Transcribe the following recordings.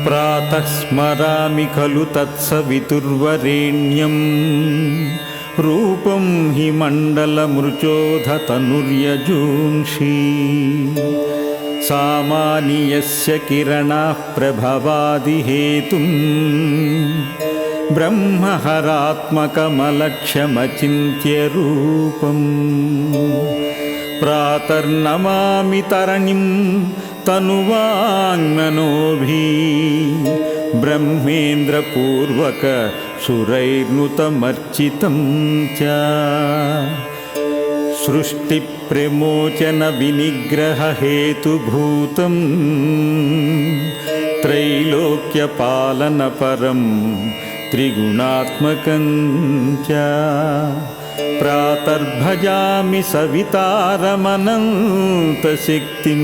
प्रातः स्मरामि खलु तत्सवितुर्वरेण्यं रूपं हि मण्डलमृचोधतनुर्यजूंषि सामान्यस्य किरणाः प्रभवादिहेतुं ब्रह्महरात्मकमलक्ष्यमचिन्त्य रूपम् प्रातर्नमामि तरणिं तनुवाङ्मनोभिः ब्रह्मेन्द्रपूर्वक सुरैर्नुतमर्चितं च सृष्टिप्रमोचनविनिग्रहहेतुभूतं त्रैलोक्यपालनपरं त्रिगुणात्मकं च प्रातर्भजामि सवितारमनन्तशक्तिं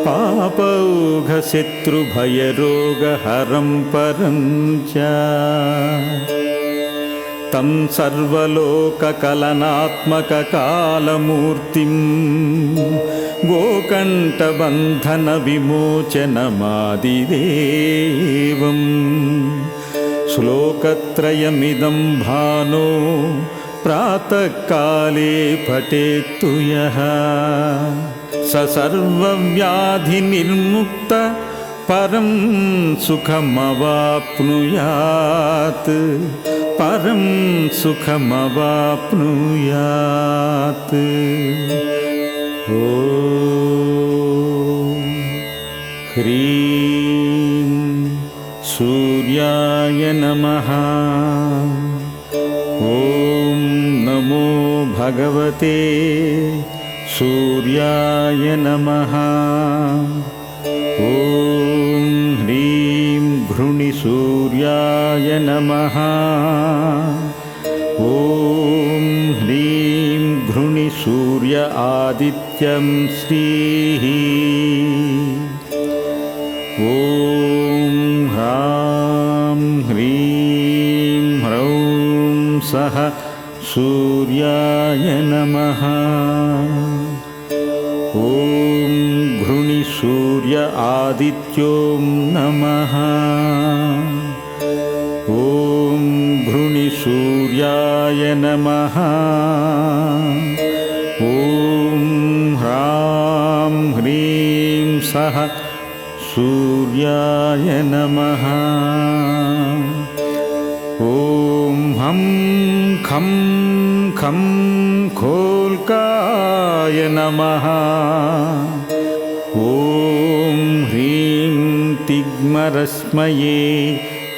पापौघशत्रुभयरोगहरं परं च तं सर्वलोककलनात्मककालमूर्तिं गोकण्ठबन्धनविमोचनमादिदेवं श्लोकत्रयमिदं भानो प्रातःकाले पठेत्तु यः स सर्वव्याधिनिर्मुक्त परं सुखमवाप्नुयात् परं सुखमवाप्नुयात्। ॐ ह्रीं सूर्याय नमः। ॐ नमो भगवते सूर्याय नमः। ॐ ह्रीं घृणिसूर्याय नमः। ॐ ह्रीं घृणिसूर्य आदित्यं श्रीः। ॐ ह्रां ह्रीं ह्रौं सः सूर्याय नमः। ॐ घृणिसूर्य आदित्यो नमः। ॐ घृणिसूर्याय नमः। ॐ ह्रां ह्रीं सः सूर्याय नमः। ॐ हं खं खं खोल्काय नमः। ॐ ह्रीं तिग्मरश्मये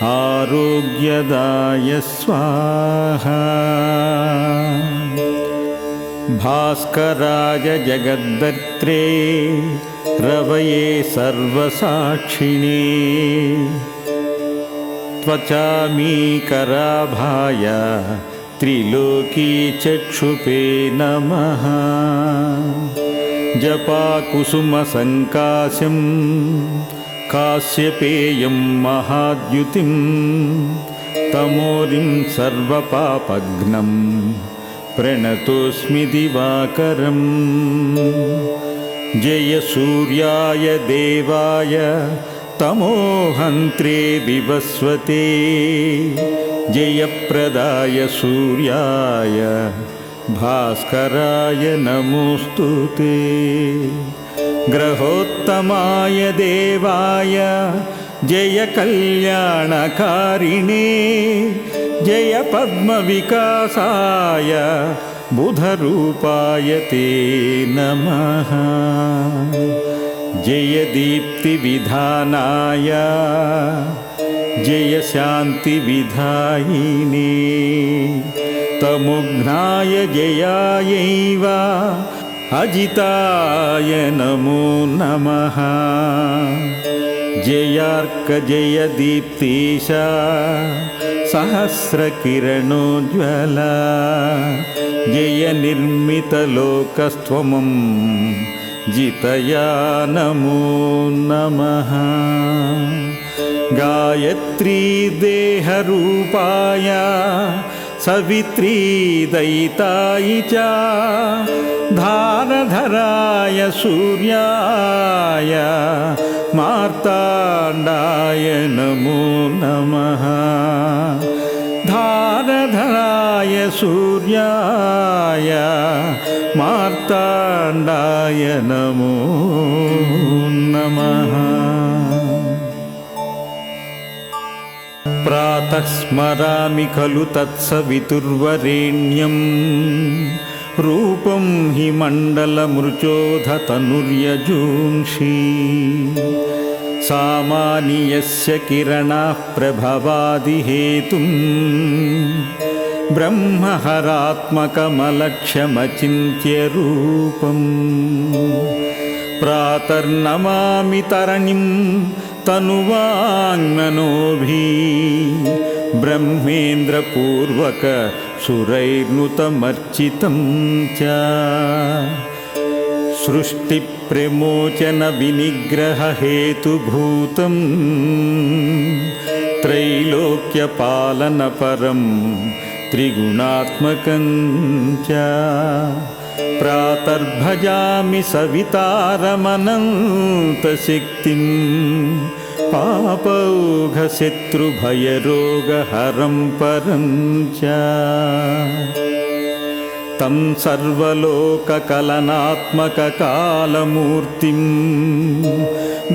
आरोग्यदाय स्वाहा। भास्कराय जगद्धर्त्रे रवये सर्वसाक्षिणे त्वचामीकराभाय त्रिलोकीचक्षुपे नमः। जपाकुसुमसङ्काशं काश्यपेयं महाद्युतिं तमोरिं सर्वपापघ्नं प्रणतोऽस्मि दिवाकरम्। जय सूर्याय देवाय तमोहन्त्रे विवस्वते जयप्रदाय सूर्याय भास्कराय नमोऽस्तु ते। ग्रहोत्तमाय देवाय जय कल्याणकारिणे जय पद्मविकासाय बुधरूपाय ते नमः। जय दीप्तिविधानाय जय शान्तिविधायिने तमुघ्नाय जयायैव अजिताय नमो नमः। जयार्क जय दीप्तीश सहस्रकिरणोज्ज्वला जय निर्मितलोकस्त्वमं जितया नमो नमः। गायत्री देहरूपाय सवित्री दयिताय च धारधराय सूर्याय మార్తాండాయ నమో నమః ధారధరాయ సూర్యాయ మార్తాండాయ నమో నమః ప్రాతః స్మరామి ఖలు తత్సవితుర్వరేణ్యం రూపం హి మండలమృచోధతనుర్యజూంషి సామాని యస్య కిరణాః ప్రభవాదిహేతుం బ్రహ్మహరాత్మకమలక్ష్యమచింత్య రూపం ప్రాతర్నమామి తరణిం తనువాంగ్మనోభిః బ్రహ్మేంద్రపూర్వక సురైర్నుతమర్చితం చ సృష్టి ప్రమోచన వినిగ్రహ హేతుభూతం త్రైలోక్య పాలన పరం త్రిగుణాత్మకం చ ప్రాతర్భజామి సవితారమనంతశక్తిం పాపౌఘశత్రుభయరోగహరం పరం చ తం సర్వలోకకలనాత్మకకాలమూర్తిం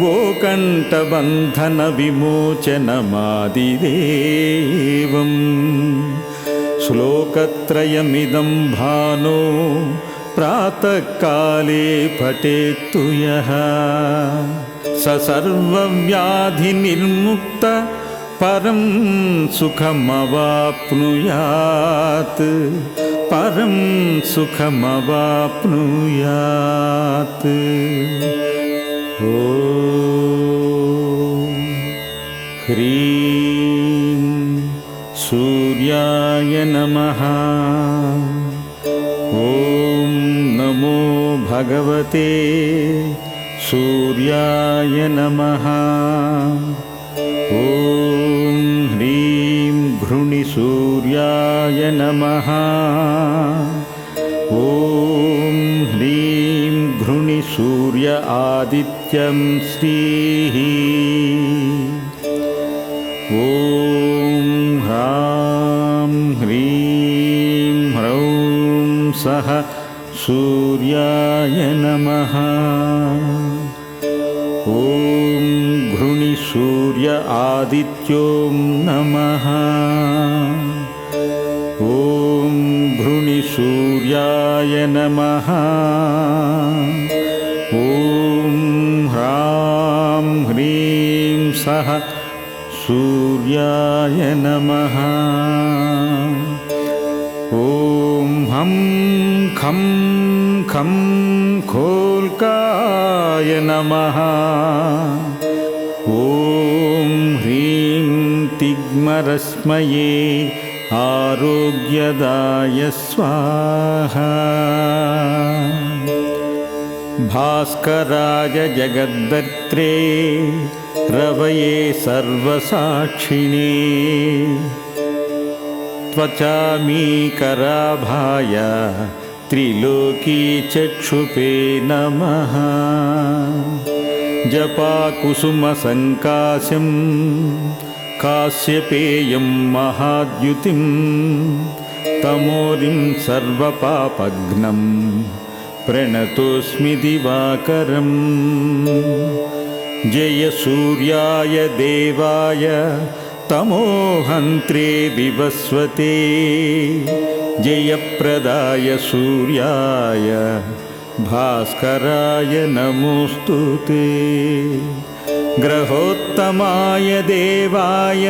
గోకంఠబంధన విమోచనమాదిదేవం శ్లోకత్రయమిదం భానో ప్రాతఃకాలే పఠేత్తు యః స సర్వవ్యాధినిర్ముక్త పరం సుఖమవాప్నుయాత్ పరం సుఖమవాప్నుయాత్ ఓం హ్రీం సూర్యాయ నమః ఓం నమో భగవతే సూర్యాయ నమః ఓం హ్రీం ఘృణి సూర్యాయ నమః ఓం హ్రీం ఘృణి సూర్య ఆదిత్యం శ్రీః ఓం హ్రాం హ్రీం హ్రౌం సః సూర్యాయ నమః ఓం ఘృణి సూర్య ఆదిత్యోం నమః ఓం ఘృణి సూర్యాయ నమః ఓం హ్రాం హ్రీం సః సూర్యాయ నమః ఓం హం ఖం ఖం ఖోల్కాయ నమః ఓం హ్రీం తిగ్మరస్మయే ఆరోగ్యదాయ స్వాహా భాస్కరాయ జగద్దత్రే రవయే సర్వసాక్షిణే త్వచామీకరాభాయ త్రిలోకీచక్షుపే నమః జపాకుసుమసంకాశం కాశ్యపేయం మహాద్యుతిం తమోరిం సర్వపాపఘ్నం ప్రణతోస్మి దివాకరం జయ సూర్యాయ దేవాయ తమోహంత్రే వివస్వతే జయప్రదాయ సూర్యాయ భాస్కరాయ నమోస్తుతే గ్రహోత్తమాయ దేవాయ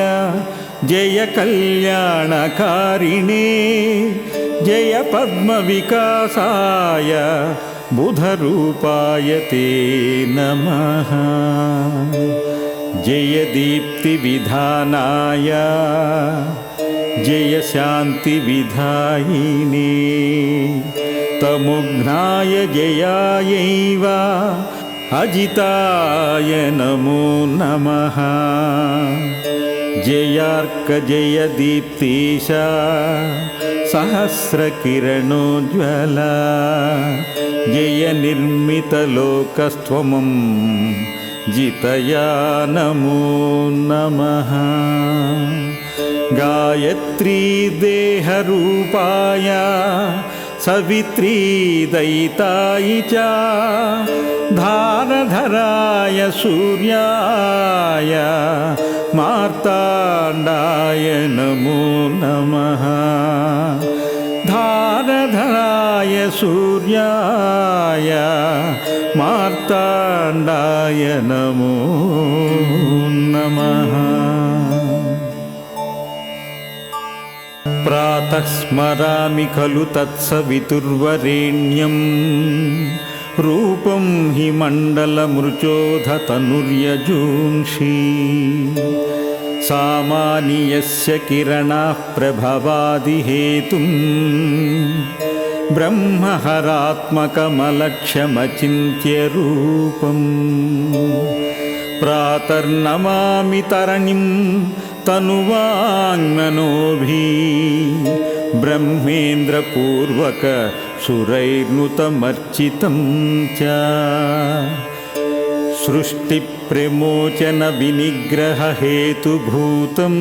జయ కళ్యాణకారిణే జయ పద్మవికాసాయ బుధరూపాయ తే నమః జయ దీప్తివిధానాయ జయ శాంతివిధాయినే తముఘ్నాయ జయాయైవ అజితాయ నమో నమః జయార్క జయ దీప్తీశ సహస్రకిరణోజ్వల జయ నిర్మితలోకస్త్వమం जितया नमो नमः। गायत्री देहरूपाय सवित्री दयिताय च धारधराय सूर्याय मार्ताण्डाय नमो नमः। धारधराय सूर्याय मार्ताण्डाय नमो नमः। प्रातः स्मरामि खलु तत्सवितुर्वरेण्यं रूपं हि मण्डलमृचोधतनुर्यजूंषि सामान्यस्य किरणाः प्रभवादिहेतुं ब्रह्महरात्मकमलक्ष्यमचिन्त्यरूपम् प्रातर्नमामि तरणिं तनुवाङ्मनोभिः ब्रह्मेन्द्रपूर्वक सुरैर्नुतमर्चितं च सृष्टिप्रमोचनविनिग्रहहेतुभूतं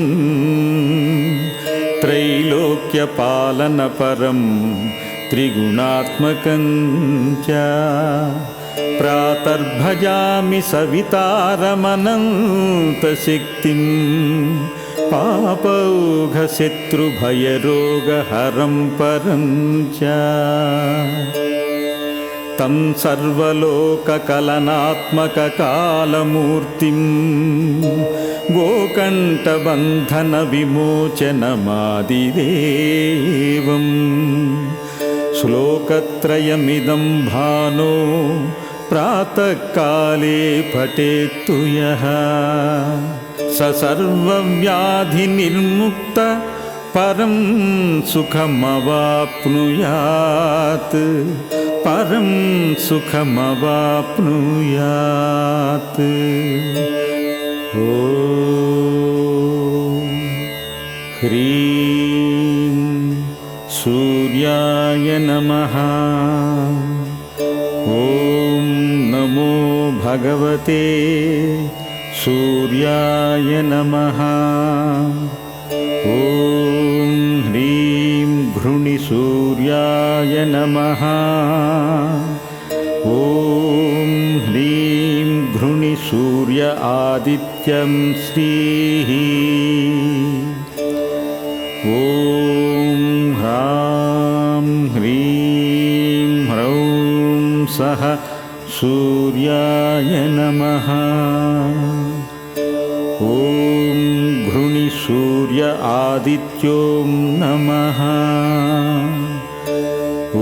त्रैलोक्यपालनपरं त्रिगुणात्मकं च प्रातर्भजामि सवितारमनन्तशक्तिं पापौघशत्रुभयरोगहरं परं च तं सर्वलोककलनात्मककालमूर्तिं गोकण्ठबन्धनविमोचनमादिदेवं श्लोकत्रयमिदं भानो प्रातःकाले पठेत्तु यः स सर्वव्याधिनिर्मुक्त परं सुखमवाप्नुयात् परं सुखमवाप्नुयात्। ॐ ह्रीं सूर्याय नमः। ॐ नमो भगवते सूर्याय नमः। ॐ ह्रीं घृणिसूर्याय नमः। ॐ ह्रीं घृणिसूर्य आदित्यं श्रीः। ॐ ह्रां ह्रीं ह्रौं सः सूर्याय नमः। ॐ घृणिसूर्य आदित्यो नमः। ॐ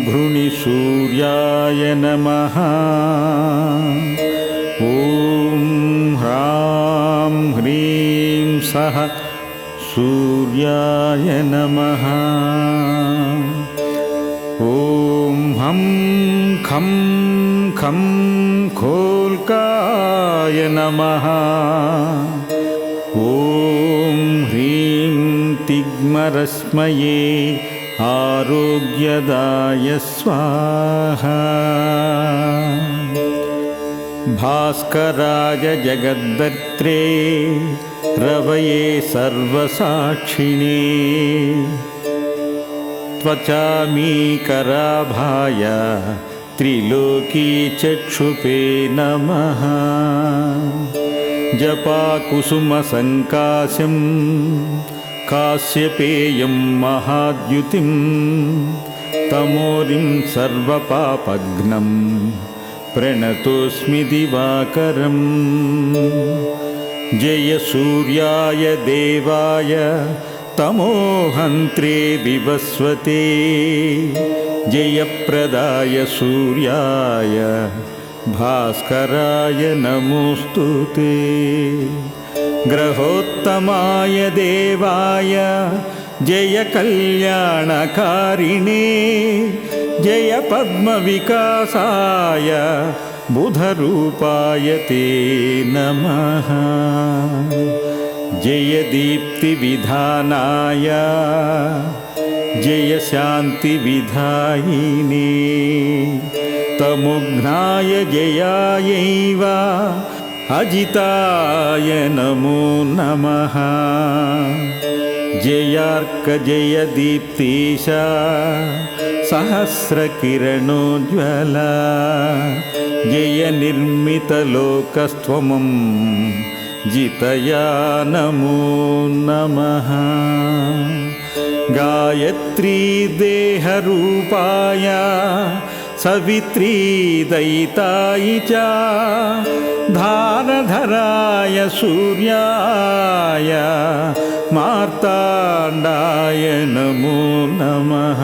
घृणिसूर्याय नमः। ॐ ह्रां ह्रीं सः सूर्याय नमः। ॐ हं खं खं खोल्काय नमः। ॐ ह्रीं तिग्मरश्मये आरोग्यदाय स्वाहा। भास्कराय जगद्धर्त्रे रवये सर्वसाक्षिणे त्वचामीकराभाय त्रिलोकीचक्षुपे नमः। जपाकुसुमसङ्काशं काश्यपेयं महाद्युतिं तमोरिं सर्वपापघ्नं प्रणतोऽस्मि दिवाकरम्। जय सूर्याय देवाय तमोहन्त्रे विवस्वते जयप्रदाय सूर्याय भास्कराय नमोऽस्तु ते। ग्रहोत्तमाय देवाय जय कल्याणकारिणे जय पद्मविकासाय बुधरूपाय ते नमः। जय दीप्तिविधानाय जय शान्तिविधायिने तमोघ्नाय जयायैव अजिताय नमो नमः जयार्क जय दीप्तीश सहस्रकिरणोज्ज्वला जय निर्मितलोकस्त्वमं जितया नमो नमः गायत्री देहरूपाय सवित्री दयिताय च धारधराय सूर्याय मार्ताण्डाय नमो नमः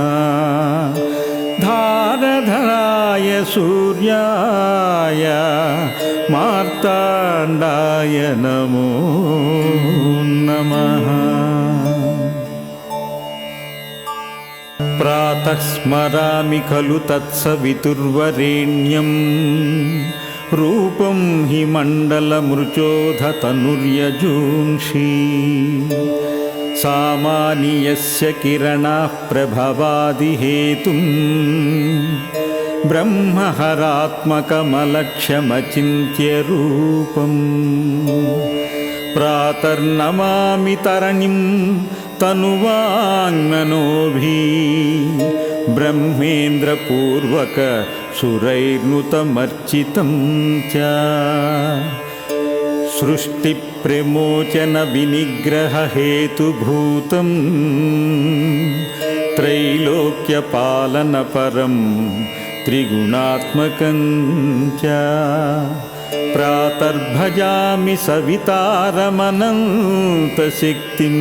धारधराय सूर्याय मार्ताण्डाय नमो नमः प्रातः स्मरामि खलु तत्सवितुर्वरेण्यं रूपं हि मण्डलमृचोधतनुर्यजूंषि सामान्यस्य किरणाः प्रभवादिहेतुं ब्रह्महरात्मकमलक्ष्यमचिन्त्य रूपम् प्रातर्नमामि तरणिं तनुवाङ्मनोभिः ब्रह्मेन्द्रपूर्वक सुरैर्नुतमर्चितं च सृष्टिप्रमोचनविनिग्रहहेतुभूतं त्रैलोक्यपालनपरं त्रिगुणात्मकं च प्रातर्भजामि सवितारमनन्तशक्तिं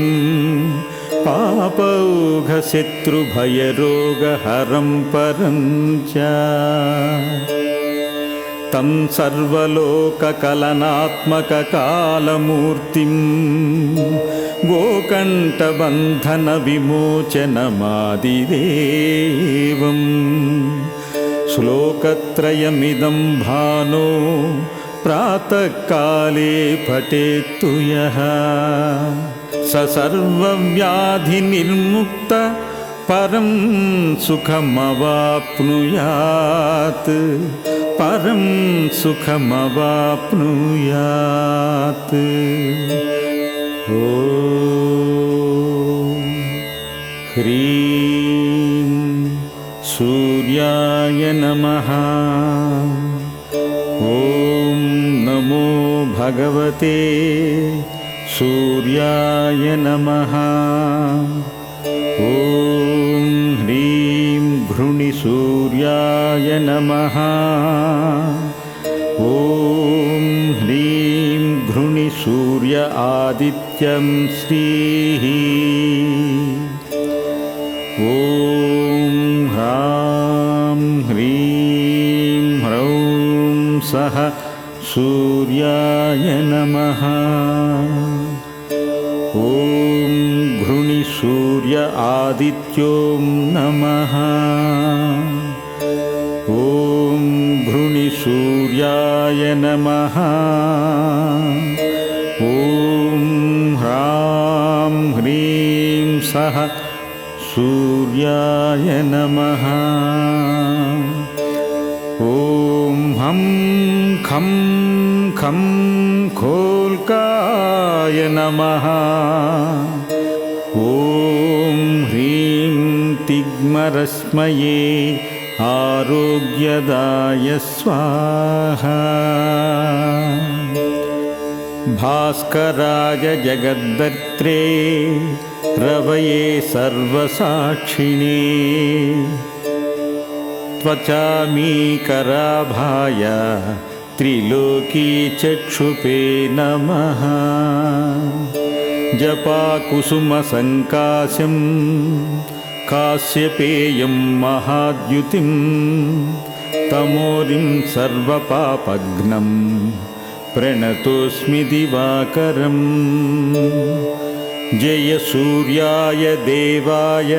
पापौघशत्रुभयरोगहरं परं च तं सर्वलोककलनात्मककालमूर्तिं गोकण्ठबन्धनविमोचनमादिदेवं श्लोकत्रयमिदं भानो प्रातःकाले पठेत्तु यः स सर्वव्याधिनिर्मुक्त परं सुखमवाप्नुयात् परं सुखमवाप्नुयात् ॐ ह्रीं सूर्याय नमः ॐ नमो भगवते सूर्याय नमः ॐ ह्रीं भृणिसूर्याय नमः ॐ ह्रीं भृणिसूर्य आदित्यं श्रीः ॐ ह्रां ह्रीं ह्रौं सः सूर्याय नमः ॐ घृणिसूर्य आदित्यो नमः ॐ घृणिसूर्याय नमः ॐ ह्रां ह्रीं सः सूर्याय नमः ॐ हं खं खं खोल्काय नमः ॐ ह्रीं तिग्मरश्मये आरोग्यदाय स्वाहा भास्कराय जगद्दत्रे रवये सर्वसाक्षिणे त्वचामीकराभाय त्रिलोकीचक्षुपे नमः जपाकुसुमसङ्काशं काश्यपेयं महाद्युतिं तमोरिं सर्वपापघ्नं प्रणतोऽस्मि दिवाकरम् जय सूर्याय देवाय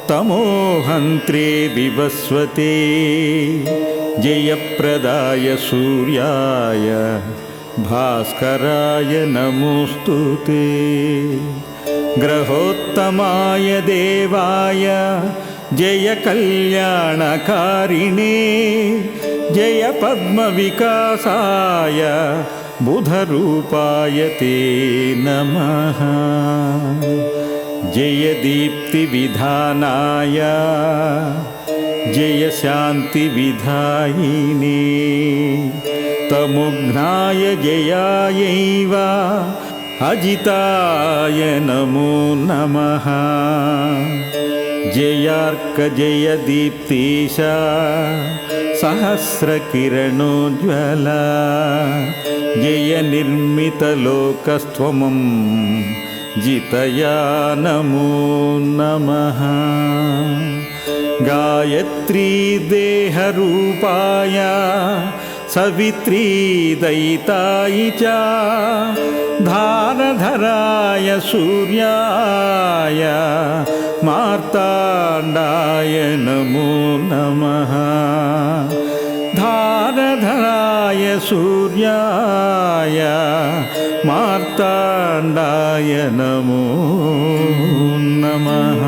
तमोहन्त्रे विवस्वते जयप्रदाय सूर्याय भास्कराय नमोऽस्तु ते ग्रहोत्तमाय देवाय जय कल्याणकारिणे जय पद्मविकासाय बुधरूपाय ते नमः। जय दीप्तिविधानाय जय शान्तिविधायिने तमुघ्नाय जयायैव अजिताय नमो नमः। जयार्क जय दीप्तीश सहस्रकिरणोज्ज्वला जय निर्मितलोकस्त्वमं जितया नमो नमः। गायत्री देहरूपाय सवित्री दयिताय च धारधराय सूर्याय मार्ताण्डाय नमो नमः। धारधराय सूर्याय मार्ताण्डाय नमो नमः।